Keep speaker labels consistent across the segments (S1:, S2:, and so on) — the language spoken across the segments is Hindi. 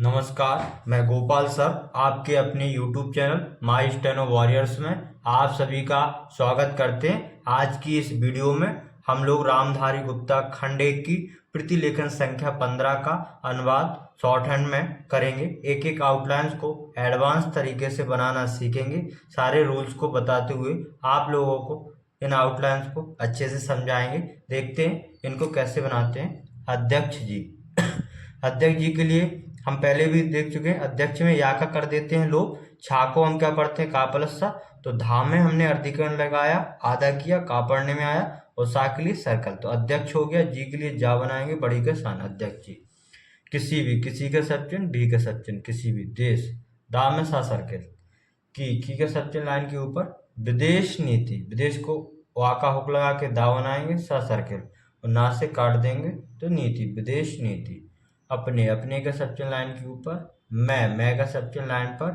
S1: नमस्कार, मैं गोपाल सर आपके अपने YouTube channel my steno warriors में आप सभी का स्वागत करते हैं। आज की इस वीडियो में हम लोग रामधारी गुप्ता खंड 1 की प्रतिलेखन संख्या 15 का अनुवाद शॉर्ट हैंड में करेंगे। एक एक आउटलाइंस को एडवांस तरीके से बनाना सीखेंगे। सारे रूल्स को बताते हुए आप लोगों को इन आउटलाइंस को अच्छे से समझाएंगे। देखते हैं इनको कैसे बनाते हैं। अध्यक्ष जी अध्यक्ष जी के लिए हम पहले भी देख चुके हैं। अध्यक्ष में या का कर देते हैं लोग। छा को हम क्या पढ़ते हैं का प्लस सा। तो धा में हमने अर्धीकरण लगाया, आधा किया, का पढ़ने में आया और सा के लिए सर्कल। तो अध्यक्ष हो गया। जी के लिए जा बनाएंगे बड़ी के सान अध्यक्ष जी। किसी भी, किसी के सब्चिन्ह, भी के सब्चिन्ह, किसी भी देश। दा में सा सर्कल। की के सब्चिन्ह लाइन के ऊपर। विदेश नीति, विदेश को वा का हुक लगा के दा बनाएंगे सा सर्कल और ना से काट देंगे तो नीति, विदेश नीति। अपने, अपने का सब्चिन्ह लाइन के ऊपर। मैं का सब्चिन्ह लाइन पर।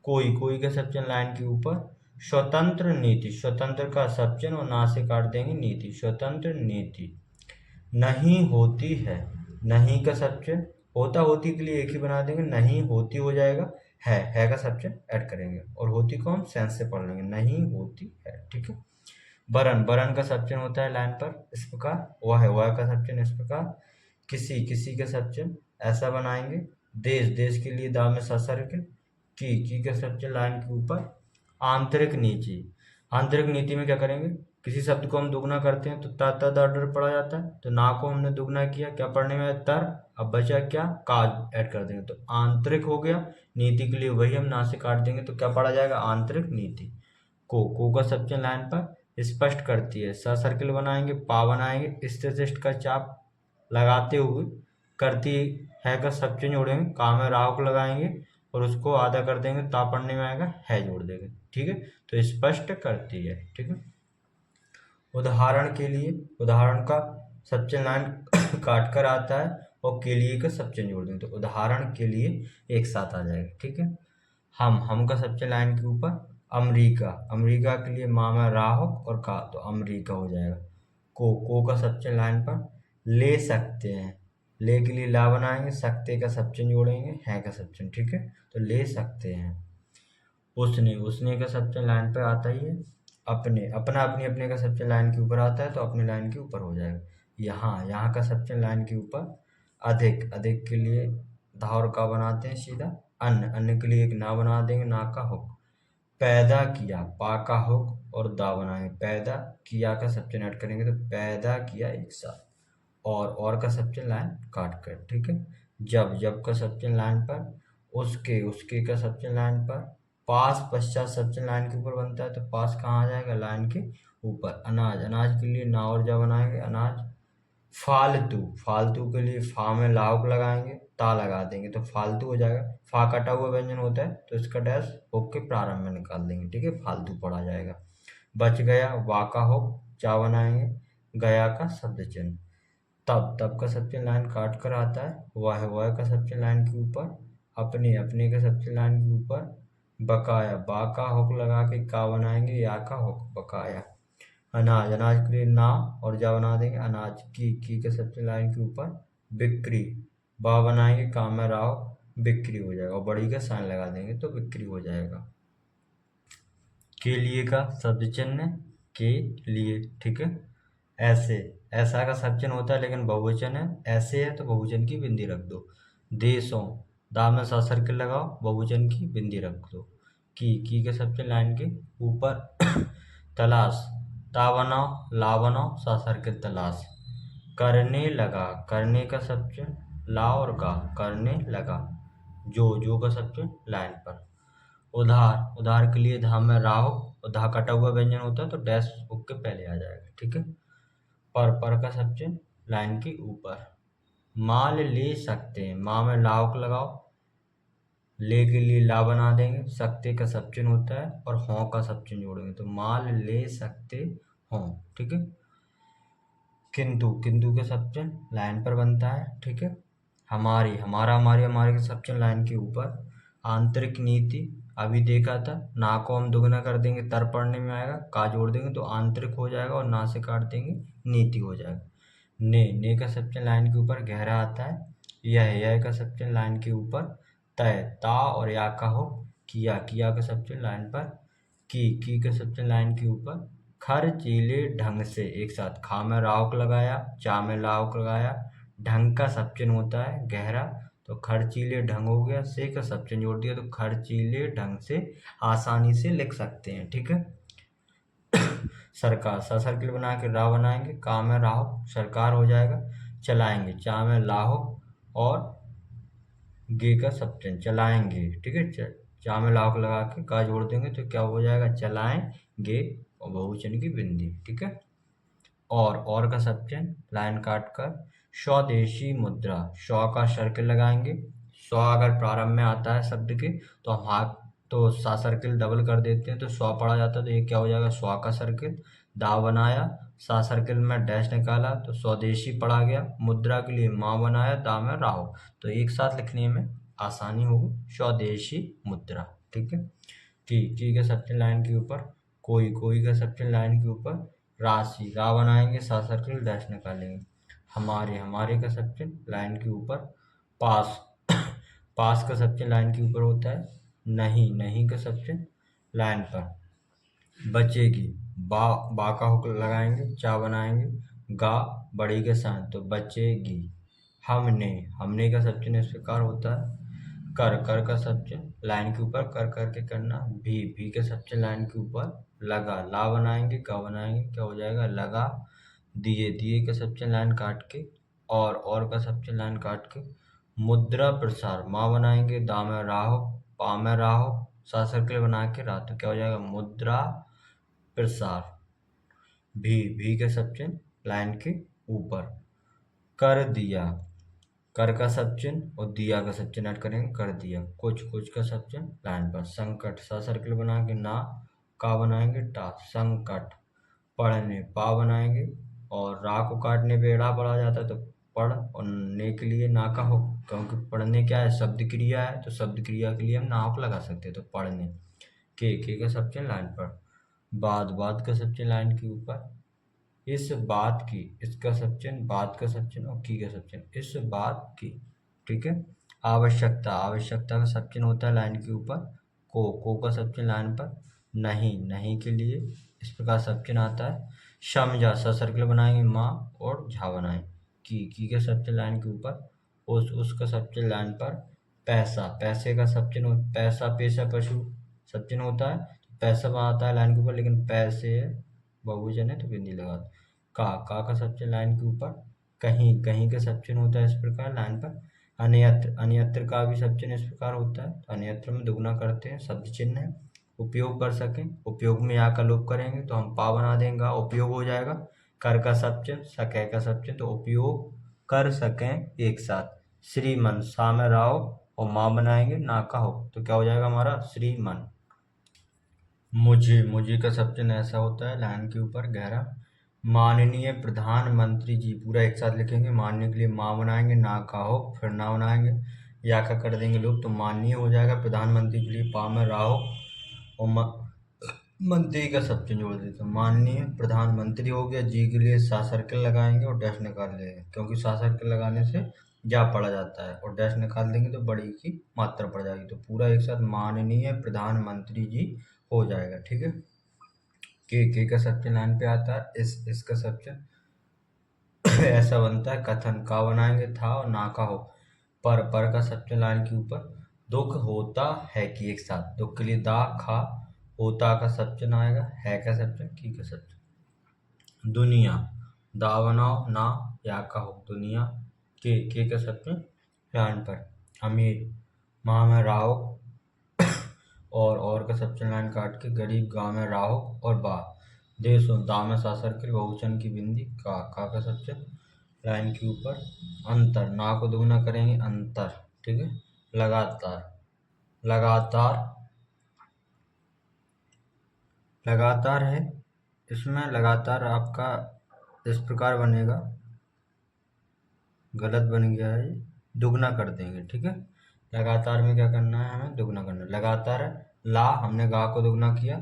S1: कोई का सब्चिन्ह लाइन के ऊपर। स्वतंत्र नीति, स्वतंत्र का सब्चिन्ह और ना से काट देंगे नीति, स्वतंत्र नीति। नहीं होती है, नहीं का सब्चिन्ह, होता होती के लिए एक ही बना देंगे, नहीं होती हो जाएगा। है का सब्चिन्ह ऐड करेंगे और होती को हम सेंस से पढ़ लेंगे, नहीं होती है। ठीक है। बरन, बरन का सब्चिन्ह होता है लाइन पर इस प्रकार। वह का सब्चिन्ह इस प्रकार। किसी, किसी के सब्चिन्ह ऐसा बनाएंगे। देश, देश के लिए दा में सा सर्कल। की के सब्चिन्ह लाइन के ऊपर। आंतरिक नीति, आंतरिक नीति में क्या करेंगे, किसी शब्द को हम दुगना करते हैं तो ता ता दा डर पड़ा जाता है। तो ना को हमने दुगना किया, क्या पढ़ने में तर, अब बचा क्या, का ऐड कर देंगे तो आंतरिक हो गया। नीति के लिए वही हम ना से काट देंगे तो क्या पढ़ा जाएगा, आंतरिक नीति। को का सब्चिन्ह लाइन पर स्पष्ट करती है, सा सर्कल बनाएंगे, पा बनाएंगे, स्थित का चाप लगाते हुए करती है का सब्चिन्ह जोड़ेंगे, का में राह को लगाएंगे और उसको आधा कर देंगे, ता पढ़ने में आएगा, है जोड़ देंगे। ठीक है। तो स्पष्ट करती है। ठीक है। उदाहरण के लिए, उदाहरण का सब्चिन्ह लाइन काट कर आता है और के लिए का सब्चिन्ह जोड़ देंगे तो उदाहरण के लिए एक साथ आ जाएगा। ठीक है। हम का सब्चिन्ह लाइन के ऊपर। अमेरिका, अमेरिका के लिए मा में राह और का तो अमेरिका हो जाएगा। को का सब्चिन्ह लाइन पर। ले सकते हैं, ले के लिए ला बनाएंगे, सकते का सब्चिन्ह जोड़ेंगे, है का सब्चिन्ह। ठीक है। तो ले सकते हैं। उसने, उसने का सब्चिन्ह लाइन पर आता ही है। अपने, अपना अपनी अपने का सब्चिन्ह लाइन के ऊपर आता है तो अपने लाइन के ऊपर हो जाएगा। यहाँ का सब्चिन्ह लाइन के ऊपर। अधिक, अधिक के लिए धा और का बनाते हैं सीधा। अन्न, अन्न के लिए एक ना बना देंगे, ना का हुक। पैदा किया, पा का हुक और दा बनाएंगे, पैदा किया का सब्चिन्ह ऐड करेंगे तो पैदा किया एक साथ। और का सब्चिन्ह लाइन काट कर। ठीक है। जब, जब का सब्चिन्ह लाइन पर। उसके, उसके का सब्चिन्ह लाइन पर। पास पश्चात सब्चिन्ह लाइन के ऊपर बनता है तो पास कहाँ आ जाएगा, लाइन के ऊपर। अनाज, अनाज के लिए ना और जा बनाएंगे, अनाज। फालतू, फालतू के लिए फा में लाउक लगाएंगे, ता लगा देंगे तो फालतू हो जाएगा। फा कटा हुआ व्यंजन होता है तो इसका डैश हुक के प्रारंभ में निकाल देंगे। ठीक है। फालतू पढ़ा जाएगा। बच गया, वा का हुक, चा बनाएंगे, गया का शब्द चिन्ह। तब, तब का सब्चिन्ह लाइन काट कर आता है। वह का सब्चिन्ह लाइन के ऊपर। अपने, अपने का सब्चिन्ह लाइन के ऊपर। बकाया, बा का हुक लगा के का बनाएंगे, या का हुक, बकाया। अनाज, अनाज के लिए ना और जा बना देंगे, अनाज। की के सब्चिन्ह लाइन के ऊपर। बिक्री, बा बनाएंगे, का में राव, बिक्री हो जाएगा और बड़ी का साइन लगा देंगे तो बिक्री हो जाएगा। के लिए का शब्द चिन्ह, के लिए। ठीक है। ऐसे, ऐसा का सब्चिन्ह होता है लेकिन बहुवचन है, ऐसे है तो बहुवचन की बिंदी रख दो। देशों, दा में सा सर्कल लगाओ, बहुवचन की बिंदी रख दो। की के सब्चिन्ह लाइन के ऊपर। तलाश, ता बनाओ, ला बनाओ, सा सर्कल तलाश। करने लगा, करने का सब्चिन्ह ला और गा, करने लगा। जो का सब्चिन्ह लाइन पर। उधार, उधार के लिए धा में राह और धा कटा हुआ व्यंजन होता है तो डैश हुक के पहले आ जाएगा। ठीक है। पर का सब्चिन्ह लाइन के ऊपर। माल ले सकते हैं, माँ में लाउक लगाओ, ले के लिए ला बना देंगे, सकते का सब्चिन्ह होता है और हों का सब्चिन्ह जोड़ेंगे तो माल ले सकते हों। ठीक है। किंतु, किंतु के सब्चिन्ह लाइन पर बनता है। ठीक है। हमारी, हमारा, हमारी, हमारे के सब्चिन्ह लाइन के ऊपर। आंतरिक नीति अभी देखा था, ना को हम दुगना कर देंगे, तर पढ़ने में आएगा, का जोड़ देंगे तो आंतरिक हो जाएगा और ना से काट देंगे, नीति हो जाएगा। ने का सब्चिन्ह लाइन के ऊपर गहरा आता है। यह का सब चिन्ह लाइन के ऊपर तय, ता और या का हो किया, किया का सब चिन्ह लाइन पर की का सब चिन्ह लाइन के ऊपर खर्चीले ढंग से, एक साथ खा में राउक लगाया, चा में लाउक लगाया, ढंग का सब चिन्ह होता है गहरा, तो खर्चीले ढंग हो गया, से का सब चिन्ह जोड़ दिया तो खर्चीले ढंग से आसानी से लिख सकते हैं। ठीक है। सरकार, सा सर्किल बना के रा बनाएंगे, का में राहो सरकार हो जाएगा, चलाएंगे, चा में लाहो और गे का सब चिन्ह चलाएंगे। ठीक है। चा में लाहो लगा के का जोड़ देंगे तो क्या हो जाएगा, चलाएंगे और बहुवचन की बिंदी। ठीक है। और का सब चिन्ह लाइन काट कर स्वदेशी मुद्रा, स्व का सर्किल लगाएंगे, स्व अगर प्रारंभ में आता है शब्द के तो हम हाथ तो सा सर्किल डबल कर देते हैं तो स्व पढ़ा जाता है, तो ये क्या हो जाएगा, स्व का सर्किल, दा बनाया, सा सर्किल में डैश निकाला तो स्वदेशी पढ़ा गया, मुद्रा के लिए माँ बनाया, दा में राहो, तो एक साथ लिखने में आसानी होगी, स्वदेशी मुद्रा। ठीक है। की के सब चिन्ह लाइन के ऊपर कोई का सब चिन्ह लाइन के ऊपर राशि, रा बनाएंगे, सा सर्किल डैश निकालेंगे, हमारे का सब चिन्ह लाइन के ऊपर पास, पास का सब चिन्ह लाइन के ऊपर होता है नहीं का सब चिन्ह लाइन पर बचेगी, बा का हुक लगाएंगे, चा बनाएंगे, गा बड़ी के साथ तो बचेगी, हमने का सब चिन्ह इस प्रकार होता है कर का सब चिन्ह लाइन के ऊपर कर के करना, भी के सब चिन्ह लाइन के ऊपर लगा, ला बनाएंगे, गा बनाएंगे, क्या हो जाएगा, लगा, दिए का सब चिन्ह लाइन काट के और का सब चिन्ह लाइन काट के मुद्रा प्रसार, माँ बनाएंगे, दा में राहो, पा में राहो, सा सर्किल बना के रा, तो क्या हो जाएगा, मुद्रा प्रसार, भी के सब चिन्ह लाइन के ऊपर कर दिया, कर का सब चिन्ह और दिया का सब चिन्ह ऐड करेंगे, कर दिया, कुछ का सब चिन्ह लाइन पर संकट, सा सर्किल बना के ना, का बनाएंगे, टा, संकट, पढ़ने, पा बनाएंगे और रा को काटने पे एड़ा पढ़ा जाता है तो पढ़, और ने के लिए ना का हो, क्योंकि पढ़ने क्या है, शब्द क्रिया है, तो शब्द क्रिया के लिए हम ना को लगा सकते हैं, तो पढ़ने, के का सब चिन्ह लाइन पर बाद का सब चिन्ह लाइन के ऊपर इस बात की, इसका सब चिन्ह, बात का सब चिन्ह और की का सब चिन्ह, इस बात की। ठीक है। आवश्यकता का सब चिन्ह होता है लाइन के ऊपर को का सब चिन्ह लाइन पर नहीं के लिए इस प्रकार सब चिन्ह आता है, समझा, सा सर्किल बनाएंगे, माँ और झा बनाएंगे, की का सब चिन्ह लाइन के ऊपर उसका सब चिन्ह लाइन पर पैसा, पैसे का सब चिन्ह, पैसा पेशा पशु सब चिन्ह होता है, पैसा आता है लाइन के ऊपर लेकिन पैसे बहुवचन है तो बिंदी लगा दो, का सब चिन्ह लाइन के ऊपर कहीं का सब चिन्ह होता है इस प्रकार लाइन पर, अन्यत्र का भी सब चिन्ह इस प्रकार होता है, तो अन्यत्र में दुगना करते हैं, शब्द चिन्ह है, उपयोग कर सकें, उपयोग में या का लोप करेंगे तो हम पा बना देंगे, उपयोग हो जाएगा, कर का सब चिन्ह, सके का सब चिन्ह, तो उपयोग कर सकें एक साथ, श्रीमन, सा में राव और माँ बनाएंगे, ना का हो तो क्या हो जाएगा हमारा, श्रीमन, मुझे का सब चिन्ह ऐसा होता है लाइन के ऊपर गहरा, माननीय प्रधानमंत्री जी, पूरा एक साथ लिखेंगे, माननीय के लिए माँ बनाएंगे, ना का हो फिर ना बनाएंगे, या का कर देंगे लोग तो माननीय हो जाएगा, प्रधानमंत्री के लिए पा में राहो और मंत्री का सब चिन्ह जोड़ देते हैं, माननीय प्रधानमंत्री हो गया, जी के लिए सा सर्किल लगाएंगे और डैश निकाल लेंगे, क्योंकि सा सर्किल लगाने से जा पड़ा जाता है और डैश निकाल देंगे तो बड़ी की मात्रा पड़ जाएगी, तो पूरा एक साथ माननीय प्रधानमंत्री जी हो जाएगा। ठीक है। के का सब चिन्ह लाइन पे आता है, इसका सब चिन्ह ऐसा बनता है, कथन, का बनाएंगे, था और ना का हो, पर का सब चिन्ह लाइन के ऊपर दुख होता है कि, एक साथ दुख के लिए दा, खा, होता का सब चिन्ह आएगा, है का सब चिन्ह, की का सब चिन्ह, दुनिया, दा बनाओ, ना या का हो, दुनिया, के का सब चिन्ह लाइन पर, अमीर, माँ में राव और का सब चिन्ह लाइन काट के गरीब, गाँव में राहो और बा, देश और दा में सा सर्किल बहुवचन की बिंदी, का सब चिन्ह लाइन के ऊपर अंतर, ना को दुगना करेंगे, अंतर। ठीक है। लगातार है, इसमें लगातार आपका इस प्रकार बनेगा, गलत बन गया है, दुगना कर देंगे। ठीक है। लगातार में क्या करना है, हमें दुगना करना है, लगातार है, ला हमने गा को दुगना किया,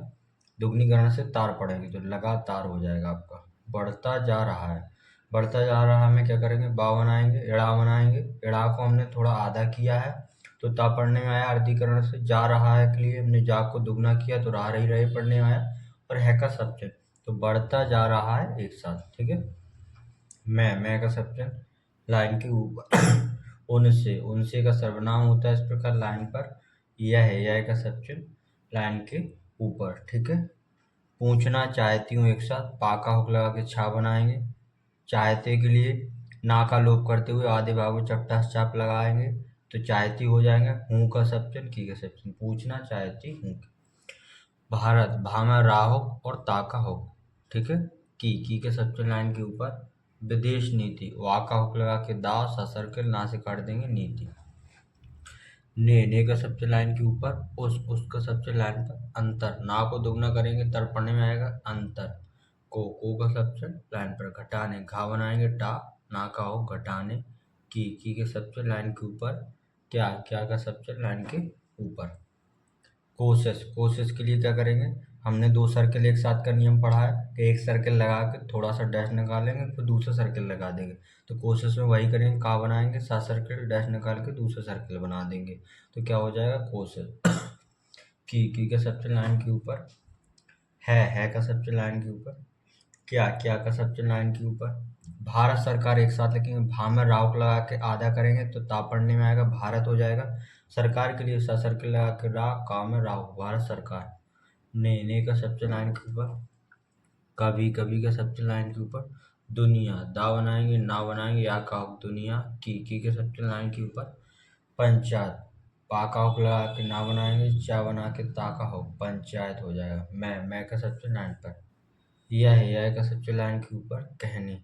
S1: दुगनी करने से तार पड़ेगी तो लगातार हो जाएगा आपका, बढ़ता जा रहा है, बढ़ता जा रहा है, हमें क्या करेंगे, बा बनाएंगे, एड़ा बनाएंगे। एड़ा को हमने थोड़ा आधा किया है तो ता पढ़ने में आया अर्धीकरण से। जा रहा है के लिए हमने जा को दुगना किया तो रहा रही रहे पढ़ने में आया। और है का सब्जेक्ट तो बढ़ता जा रहा है एक साथ, ठीक है। मैं का सब्जेक्ट लाइन के ऊपर उनसे, उनसे का सर्वनाम होता है इस प्रकार लाइन पर। यह है, यह का सब्जेक्ट लाइन के ऊपर, ठीक है। पूछना चाहती हूँ एक साथ पा का हुक लगा के छा बनाएंगे। चाहते के लिए ना का लोप करते हुए आधे भाग में चपटा चाप लगाएंगे तो चाहती हो जाएंगे। हूँ का सब्जेक्ट की का सब्जेक्ट पूछना चाहती हूँ। भारत भा में रा हो और ता का हो, ठीक है। की के सब्जेक्ट लाइन के ऊपर। विदेश नीति वा का हुक लगा के दा सा सर्कल ना से काट देंगे नीति। ने का सब्जेक्ट लाइन के ऊपर। उसका सब्जेक्ट लाइन पर। अंतर ना को दुगना करेंगे तर पढ़ने में आएगा अंतर। को का सब्जेक्ट लाइन पर। घटाने घा बनाएंगे टा ना का हो घटाने। की के सब्जेक्ट लाइन के ऊपर। क्या का सब्जेक्ट लाइन के ऊपर। कोशिश कोशिश के लिए क्या करेंगे, हमने दो सर्कल एक साथ का नियम पढ़ा है कि एक सर्कल लगा के थोड़ा सा डैश निकालेंगे फिर दूसरा सर्कल लगा देंगे। तो कोशिश में वही करेंगे, का बनाएंगे सा सर्कल डैश निकाल के दूसरा सर्कल बना देंगे तो क्या हो जाएगा कोशिश। की का सब्जेक्ट लाइन के ऊपर। है का सब्जेक्ट लाइन के ऊपर। क्या का सब्जेक्ट लाइन के ऊपर। भारत सरकार एक साथ लिखेंगे, भा में राव को लगा के आधा करेंगे तो ता पढ़ने में आएगा भारत हो जाएगा। सरकार के लिए सा सर्कल लगा के रा का में राव भारत सरकार। ने का सब्जेक्ट लाइन के ऊपर। कभी का सब्जेक्ट लाइन के ऊपर। दुनिया दा बनाएंगे ना बनाएंगे या का दुनिया। की के सब्जेक्ट लाइन के ऊपर। पंचायत पा का हुक लगा के ना बनाएंगे चा बना के ता का हो पंचायत हो जाएगा। मैं का सब्जेक्ट लाइन पर। यह का सब्जेक्ट लाइन के ऊपर। कहने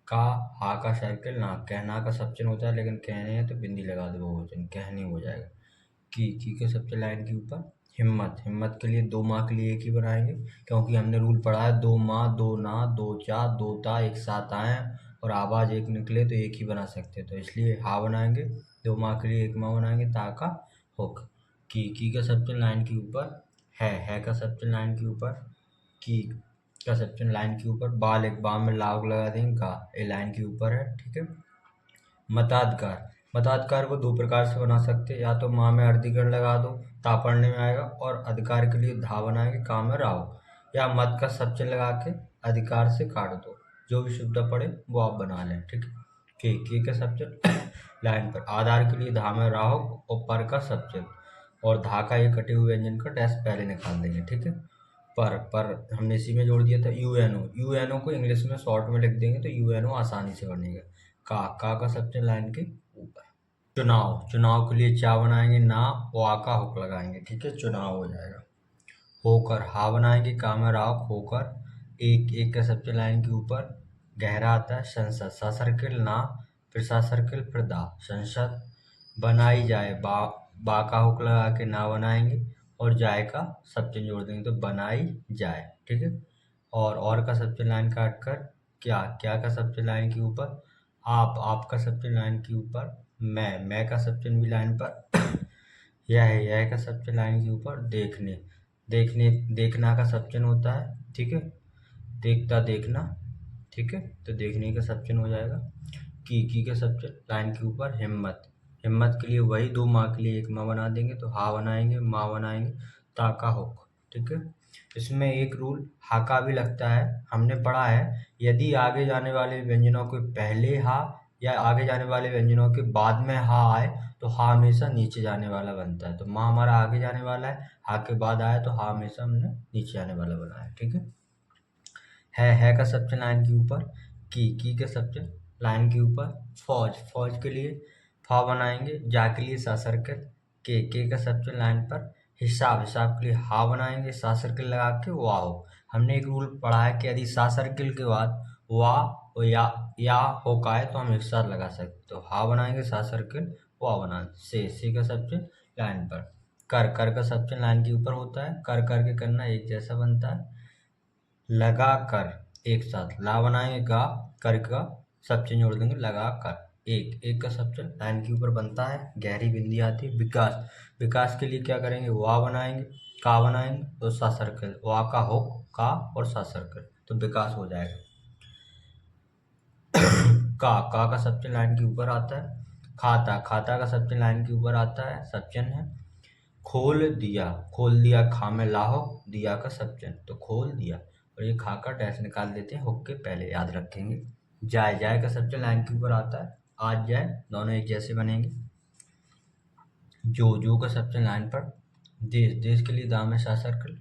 S1: का हा का सर्कल ना कहना का सब्जेक्ट होता है लेकिन कहने है तो बिंदी लगा दो बहुवचन कहने हो जाएगा। की के सब्जेक्ट लाइन के ऊपर। हिम्मत हिम्मत के लिए दो माह के लिए एक ही बनाएंगे क्योंकि हमने रूल पढ़ा है दो माह दो ना दो चा दो ता एक साथ आए और आवाज एक निकले तो एक ही बना सकते हैं तो इसलिए हा बनाएंगे। दो माह के लिए एक माह बनाएंगे ता का हुक। की का सब्जेक्ट लाइन के ऊपर। है का सब्जेक्ट लाइन के ऊपर। की का सब्जेक्ट लाइन के ऊपर। बाल एक बाम में लाग लगा देंगे गा ए लाइन के ऊपर है, ठीक है। मताधिकार मताधिकार को दो प्रकार से बना सकते हैं, या तो माँ में अर्धीकरण लगा दो ता पढ़ने में आएगा और अधिकार के लिए धा बनाएंगे का में राव। या मत का सब्जेक्ट लगा के अधिकार से काट दो, जो भी सुविधा पड़े वो आप बना लें, ठीक है। के का सब्जेक्ट लाइन पर। आधार के लिए धा में राव और पर का सब्जेक्ट और धा का ये कटे हुए व्यंजन का डैश पहले निकाल देंगे, ठीक है। पर हमने इसी में जोड़ दिया था यूएनओ को इंग्लिश में शॉर्ट में लिख देंगे तो यूएनओ आसानी से बनेगा। का सब्जेक्ट लाइन के ऊपर। चुनाव के लिए चा बनाएंगे ना वा का हुक लगाएंगे, ठीक है, चुनाव हो जाएगा। होकर हा बनाएंगे का में राव होकर एक का सब्जेक्ट लाइन के ऊपर। गहरा आता है संसद सा सर्किल ना फिर सा सर्किल फिर दा संसद। बनाई जाए बा का हुक लगा के ना बनाएंगे और जाए का सब्जेक्ट जोड़ देंगे तो बनाई जाए, ठीक है। और का सब्जेक्ट लाइन काट कर क्या का सब्जेक्ट लाइन के ऊपर। आपका सब्जेक्ट लाइन के ऊपर। मैं का सब्जेक्ट भी लाइन पर। यह का सब्जेक्ट लाइन के ऊपर। देखना का सब्जेक्ट होता है, ठीक है। देखता देखना, ठीक है, तो देखने का सब्जेक्ट हो जाएगा। की के सब्जेक्ट लाइन के ऊपर। हिम्मत के लिए वही दो माँ के लिए एक माँ बना देंगे तो हा बनाएंगे माँ बनाएंगे ता का हुक, ठीक है। इसमें एक रूल हा का भी लगता है, हमने पढ़ा है यदि आगे जाने वाले व्यंजनों के पहले हा या आगे जाने वाले व्यंजनों के बाद में हा आए तो हा हमेशा नीचे जाने वाला बनता है। तो माँ हमारा आगे जाने वाला है, हा के बाद आया तो हा हमेशा हमने नीचे जाने वाला बनाया, ठीक है। है का सब्जेक्ट लाइन के ऊपर। की के सब्जेक्ट लाइन के ऊपर। फौज के लिए फा बनाएंगे जा के लिए सा सर्कल। के का सब्जेक्ट लाइन पर। हिसाब के लिए हा बनाएंगे सा सर्कल लगा के वाओ। हमने एक रूल पढ़ा है कि यदि सा सर्कल के बाद वाह और या हो का है तो हम एक साथ लगा सकते, तो हा बनाएंगे सा सर्कल वाह बना से का सब्जेक्ट लाइन पर। कर का सब्जेक्ट लाइन के ऊपर होता है, कर के करना एक जैसा बनता है। लगा कर एक साथ ला बनाएंगे गा कर का सब्जेक्ट जोड़ देंगे लगा कर। एक का सब्जेक्ट लाइन के ऊपर बनता है, गहरी बिंदी आती है। विकास के लिए क्या करेंगे, वाह बनाएंगे का बनाएंगे तो सा सर्कल वाह का हो का और सा सर्कल तो विकास हो जाएगा। का का सब चिन्ह लाइन के ऊपर आता है। खाता खाता का सब चिन्ह लाइन के ऊपर आता है, सब चिन्ह है। खोल दिया खा में ला हो, दिया का सब चिन्ह, तो खोल दिया, और ये खा का डैश निकाल देते हैं हुक के पहले, याद रखेंगे। जाए का सब चिन्ह लाइन के ऊपर आता है, आज जाए, दोनों एक जैसे बनेंगे। जो का सब चिन्ह लाइन पर। देश के लिए दाम में सा सर्कल।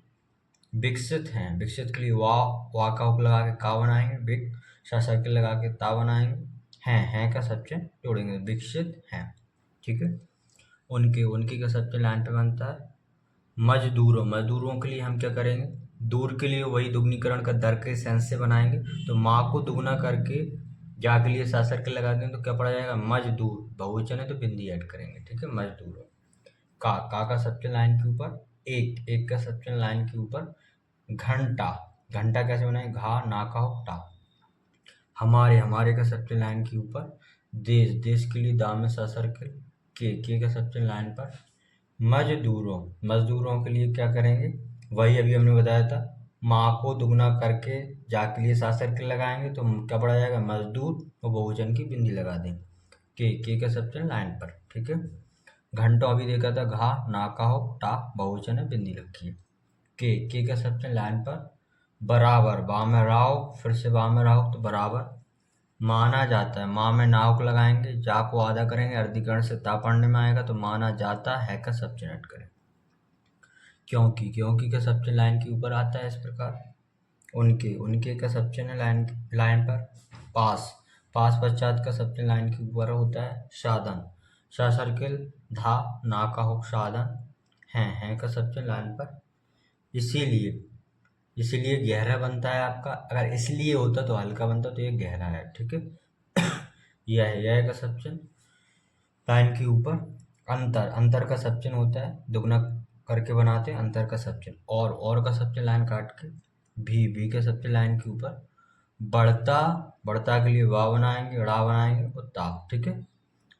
S1: विकसित हैं, विकसित के लिए वाह का हुक लगा के का बनाएंगे, विक सा सर्कल लगा के ता बनाएंगे। हैं का सब चिन्ह जोड़ेंगे, विकसित हैं, ठीक है। उनके का सब चिन्ह लाइन पे बनता है। मजदूरों के लिए हम क्या करेंगे, दूर के लिए वही दुगनीकरण का दर के सेंस से बनाएंगे, तो माँ को दुगना करके जा के लिए सा सर्कल लगा देंगे तो क्या पड़ा जाएगा, मजदूर, बहुवचन है तो बिंदी ऐड करेंगे, ठीक है, मजदूरों। का सब चिन्ह लाइन के ऊपर, एक का सब चिन्ह लाइन के ऊपर। घंटा कैसे बनाएंगे, घा ना का हो टा। हमारे का सब चिन्ह लाइन के ऊपर। देश के लिए दाम में सा सर्कल। के का सब चिन्ह लाइन पर। मजदूरों के लिए क्या करेंगे, वही अभी हमने बताया था, माँ को दुगना करके जा के लिए सा सर्कल लगाएंगे तो क्या पड़ा जाएगा, मजदूर, और बहुवचन की बिंदी लगा देंगे। के का सब चिन्ह लाइन पर, ठीक है। घंटों अभी देखा था, घा ना का हो टा, बहुवचन है, बिंदी रखी है। के का सब चिन्ह लाइन पर। बराबर, बा में राव, फिर से बा में राव, तो बराबर। माना जाता है, माँ में नाव को लगाएंगे, जा को आधा करेंगे, अर्धीकरण से ता पढ़ने में आएगा तो माना जाता है का सब चिन्ह ऐड करें। क्योंकि का सब चिन्ह लाइन के ऊपर आता है इस प्रकार। उनके का सब चिन्ह लाइन पर। पास पश्चात का सब चिन्ह लाइन के ऊपर होता है। साधन, सा सर्किल, धा ना का हो साधन। हैं का सब चिन्ह लाइन पर। इसीलिए गहरा बनता है आपका, अगर इसलिए होता तो हल्का बनता, तो ये गहरा है, ठीक है। यह का सब चिन्ह लाइन के ऊपर। अंतर का सब चिन्ह होता है, दुगना करके बनाते हैं, अंतर का सब चिन्ह। और का सब चिन्ह लाइन काट के। भी का सब चिन्ह लाइन के ऊपर। बढ़ता के लिए वा बनाएंगे, ड़ा बनाएंगे और ता, ठीक है।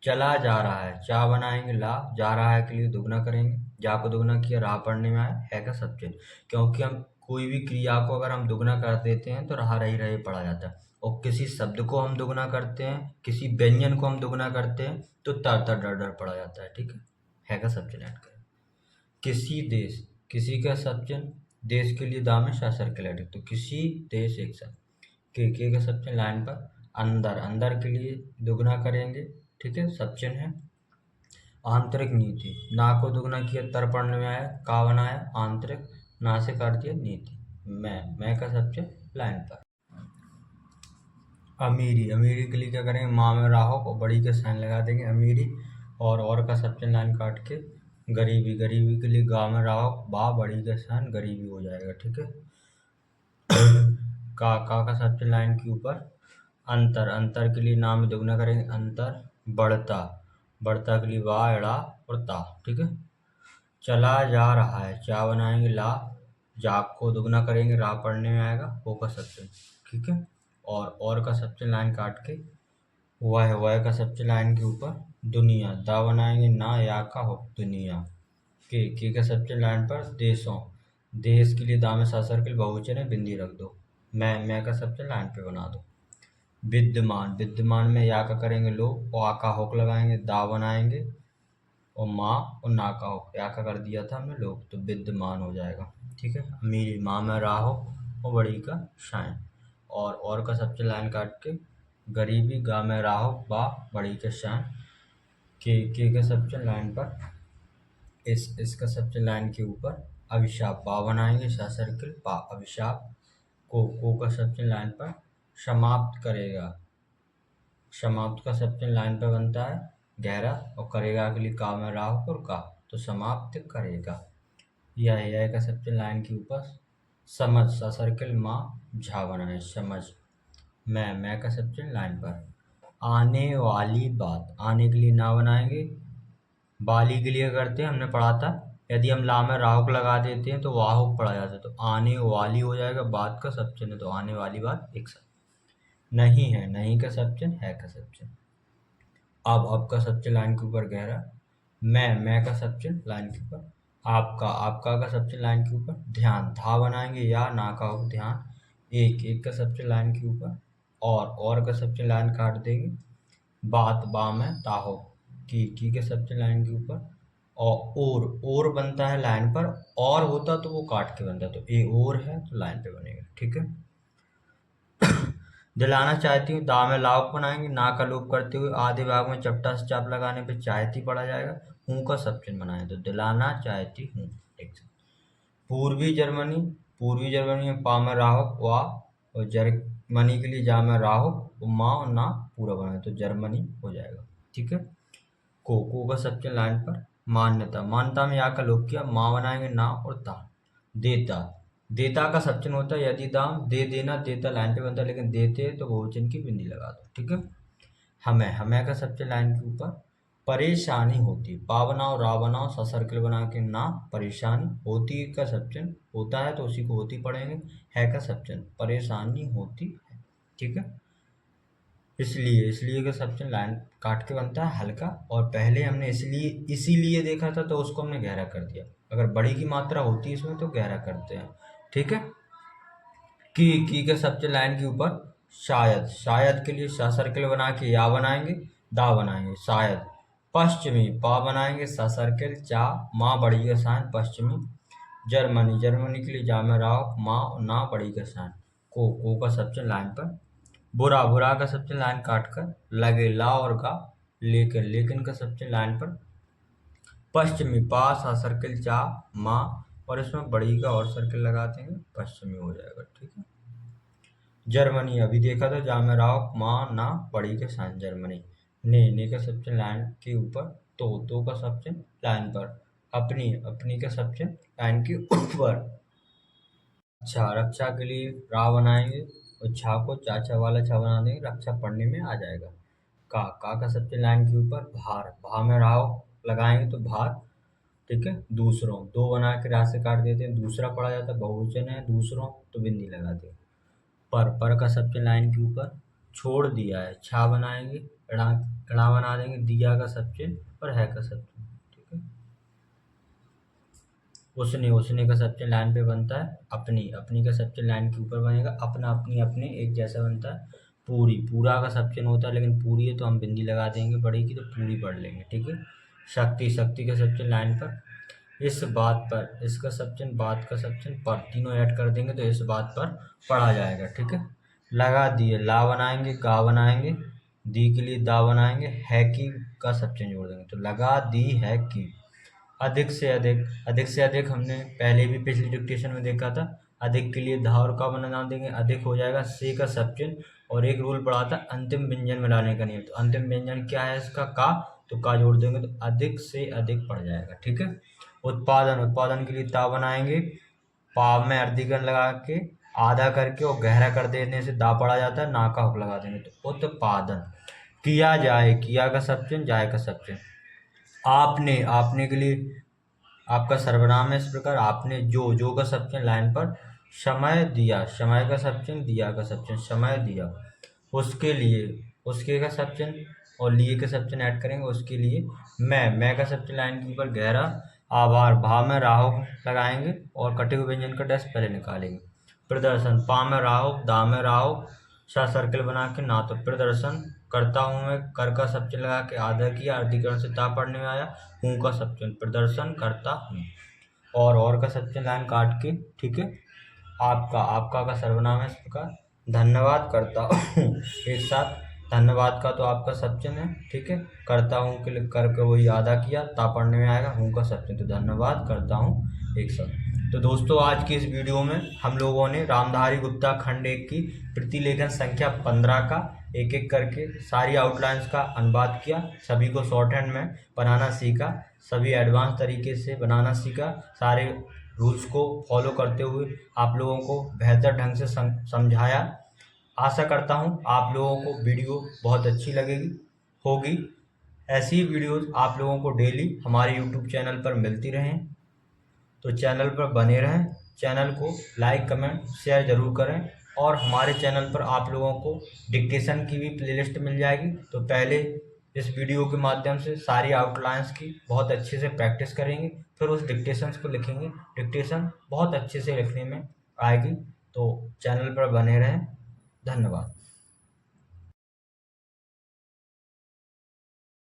S1: चला जा रहा है, चा बनाएंगे ला, जा रहा है के लिए दुगना करेंगे, जा को दुगना किया, राह पढ़ने में आया, है का सब चिन्ह। क्योंकि हम कोई भी क्रिया को अगर हम दुगना कर देते हैं तो रहा रही पढ़ा जाता है, और किसी शब्द को हम दुगना करते हैं, किसी व्यंजन को हम दुगना करते हैं तो तर डर पढ़ा जाता है, ठीक है का सब चिन्ह ऐड करें। किसी का सब चिन्ह, देश के लिए दाम में सा सर्कल ऐड, तो किसी देश एक साथ। के का सब चिन्ह लाइन पर। अंदर के लिए दुगना करेंगे, ठीक है, सब चिन्ह है। आंतरिक नीति, ना को दुगना किया, तर पढ़ने में आया, का बनाया, आंतरिक, ना से काट दिया, नीति। मैं का सब चिन्ह लाइन पर। अमीरी के लिए क्या करेंगे, माँ में राहो को बड़ी के साइन लगा देंगे, अमीरी। और का सब चिन्ह लाइन काट के। गरीबी के लिए गाँव में राहो, बा बड़ी के साइन, गरीबी हो जाएगा, ठीक है। का सब चिन्ह लाइन के ऊपर। अंतर के लिए नाम में दुगना करेंगे, अंतर। बढ़ता के लिए वा, एड़ा और ता, ठीक है। चला जा रहा है, चा बनाएंगे ला, जाग को दुगना करेंगे, रा पढ़ने में आएगा, हो का सब चिन्ह, ठीक है। और का सब चिन्ह लाइन काट के। वह का सब चिन्ह लाइन के ऊपर। दुनिया, दा बनाएंगे ना, या का हो, दुनिया। के का सब चिन्ह लाइन पर। देश के लिए दा में सा सर्कल, बहुवचन है, बिंदी रख दो। मैं का सब चिन्ह लाइन पे बना दो। विद्यमान में या का करेंगे लो, और आ का होक लगाएंगे, दा बनाएंगे, और माँ और ना का होक, या का कर दिया था हमने लोग, तो विद्यमान हो जाएगा, ठीक है। अमीरी, माँ में राहो और बड़ी का शाइन। और का सब चिन्ह लाइन काट के। गरीबी, गा में राहो, बा बड़ी के शाइन। के का सब चिन्ह लाइन पर। इसका सब चिन्ह लाइन के ऊपर। अभिशाप, बा बनाएंगे, सा सर्किल, पा, अभिशाप। को का सब चिन्ह लाइन पर। समाप्त करेगा, समाप्त का सब चिन्ह लाइन पर बनता है, गहरा, और करेगा के लिए का में राह और का, तो समाप्त करेगा। यह का सब चिन्ह लाइन के ऊपर। समझ, सा सर्किल, माँ, झा बनाए, समझ। मैं का सब चिन्ह लाइन पर। आने वाली बात, आने के लिए ना बनाएंगे, वाली के लिए करते हैं, हमने पढ़ा था, यदि हम ला में राहुक लगा देते हैं तो वाहुक पढ़ा जाता है, तो आने वाली हो जाएगा, बात का सब चिन्ह, तो आने वाली बात एक साथ। नहीं है, नहीं का सब चिन्ह, है का सब चिन्ह। अब का सब चिन्ह लाइन के ऊपर गहरा। मैं का सब चिन्ह लाइन के ऊपर। आपका का सब चिन्ह लाइन के ऊपर। ध्यान, धा बनाएंगे, या ना का हो, ध्यान। एक का सब चिन्ह लाइन के ऊपर। और का सब्चन लाइन काट देंगे, बात बा में ताहो, की के सब्चन लाइन के ऊपर, और बनता है लाइन पर, और होता तो वो काट के बनता, तो ए और है तो लाइन पे बनेगा। ठीक है। दिलाना चाहती हूँ, दा में लाभ बनाएंगे, ना का लोप करते हुए आधे भाग में चपटा से चाप लगाने पे चाहती पड़ा जाएगा, हूँ का सब्चन बनाए तो दिलाना चाहती हूँ। पूर्वी जर्मनी में पा में राहक वा, और जर्मनी के लिए जा में राहक माँ और ना पूरा बनाए तो जर्मनी हो जाएगा। ठीक है। को का सब्चन लाइन पर, मान्यता में या का लोप किया, माँ बनाएंगे ना और ता। देता का सब्चन होता है यदि दाम, दे देना, देता लाइन पे बनता है, लेकिन देते तो बहुवचन की बिंदी लगा दो। ठीक है। हमें का सब्चन लाइन के ऊपर, परेशानी होती, पा बनाओ रा बनाओ सा सर्कल बना के ना, परेशानी, होती का सब्चन होता है तो उसी को होती पढ़ेंगे, है का सब्चन, परेशानी होती है। ठीक है। इसलिए का सब्चन लाइन काट के बनता है हल्का, और पहले हमने इसीलिए देखा था तो उसको हमने गहरा कर दिया। अगर बड़ी की मात्रा होती है इसमें तो गहरा करते हैं। ठीक है। की के सब्चन लाइन के ऊपर, शायद के लिए सा सर्कल बना के या बनाएंगे, दा बनाएंगे, शायद। पश्चिमी, पा बनाएंगे सा सर्कल चा, माँ बड़ी का साइन, पश्चिमी। जर्मनी के लिए जा में राव, माँ ना बड़ी का साइन। को का सब्चन लाइन पर, बुरा का सब्चन लाइन काट कर, लगे ला और गा, लेकिन का सब्चन लाइन पर, पश्चिमी, पास सा सर्कल चा माँ, और इसमें बड़ी का और सर्कल लगा देंगे, पश्चिमी हो जाएगा। ठीक है। जर्मनी अभी देखा था, जा में राव माँ ना बड़ी के साइन, जर्मनी। ने का सब्चन लाइन के ऊपर, तो का सब्चन लाइन पर, अपनी का सब्चन लाइन के ऊपर। अच्छा, रक्षा के लिए रा बनाएंगे और छा को चाचा वाला छा बना देंगे, रक्षा पढ़ने में आ जाएगा। का सब्चन लाइन के ऊपर, भार, भा में राव लगाएंगे तो भार। ठीक है। दूसरों, दो बना के रा से काट देते हैं, दूसरा पढ़ा जाता है, बहुवचन है दूसरों तो बिंदी लगा दें। पर का सब्चन लाइन के ऊपर, छोड़ दिया है, छा बनाएंगे, ड़ा बना देंगे, दिया का सब्चन और है का सब्चन। ठीक है। उसने का सब्चन लाइन पे बनता है, अपनी का सब्चन लाइन के ऊपर बनेगा, अपना अपने एक जैसा बनता है। पूरा का सब्चन होता है, लेकिन पूरी है तो हम बिंदी लगा देंगे बड़ी की, तो पूरी पढ़ लेंगे। ठीक है। शक्ति का सब्चन लाइन पर, इस बात पर, इसका सब्चन, बात का सब्चन पर, तीनों ऐड कर देंगे तो इस बात पर पढ़ा जाएगा। ठीक है। लगा दिए, ला बनाएंगे, गा बनाएंगे, दी के लिए दा बनाएंगे, है की का सब्चन जोड़ देंगे तो लगा दी है की। अधिक से अधिक हमने पहले भी पिछली डिक्टेशन में देखा था, अधिक के लिए धा और का बना देंगे, अधिक हो जाएगा से का सब्चन, और एक रूल पढ़ा था अंतिम व्यंजन मिलाने का नियम, तो अंतिम व्यंजन क्या है इसका, का, तो का जोड़ देंगे तो अधिक से अधिक पड़ जाएगा। ठीक है। उत्पादन के लिए ता बनाएंगे, पा में अर्धीकरण लगा के आधा करके और गहरा कर देने से दा पड़ा जाता है, ना का हुक लगा देंगे तो उत्पादन। किया जाए, किया का सब्चन, जाए का सब्चन। आपने के लिए आपका सर्वनाम है इस प्रकार, आपने जो का सब्चन लाइन पर, समय दिया, समय का सब्चन, दिया का सब्चन, समय दिया। उसके लिए, उसके का सब्चन और लिए के सब्चन ऐड करेंगे, उसके लिए मैं का सब्चन लाइन के ऊपर गहरा, आभार, भा में राहो लगाएंगे और कटे हुए व्यंजन का डैश पहले निकालेंगे। प्रदर्शन, पा में राहो, दा में राहो, सा सर्कल बना के ना, तो प्रदर्शन करता हूँ मैं, कर का सब्चन लगा के आधा किया, अर्धीकरण से ता पढ़ने में आया, हूँ का सब्चन, प्रदर्शन करता हूँ, और का सब्चन लाइन काट के। ठीक है। आपका का सर्वनाम है इस प्रकार, धन्यवाद करता हूँ, एक साथ, धन्यवाद का तो आपका सब्चन है। ठीक है। करता हूँ के लिए करके वही आधा किया, ता पढ़ने में आएगा, हूँ का सब्चन, तो धन्यवाद करता हूँ एक साथ। तो दोस्तों आज की इस वीडियो में हम लोगों ने रामधारी गुप्ता खंड 1 की प्रतिलेखन संख्या 15 का एक एक करके सारी आउटलाइंस का अनुवाद किया, सभी को शॉर्ट हैंड में बनाना सीखा, सभी एडवांस तरीके से बनाना सीखा, सारे रूल्स को फॉलो करते हुए आप लोगों को बेहतर ढंग से समझाया। आशा करता हूँ आप लोगों को वीडियो बहुत अच्छी होगी। ऐसी वीडियोस आप लोगों को डेली हमारे यूट्यूब चैनल पर मिलती रहें, तो चैनल पर बने रहें, चैनल को लाइक कमेंट शेयर ज़रूर करें, और हमारे चैनल पर आप लोगों को डिक्टेशन की भी प्लेलिस्ट मिल जाएगी, तो पहले इस वीडियो के माध्यम से सारी आउटलाइंस की बहुत अच्छे से प्रैक्टिस करेंगे, फिर उस डिक्टेशंस को लिखेंगे, डिक्टेशन बहुत अच्छे से लिखने में आएगी। तो चैनल पर बने रहें। धन्यवाद।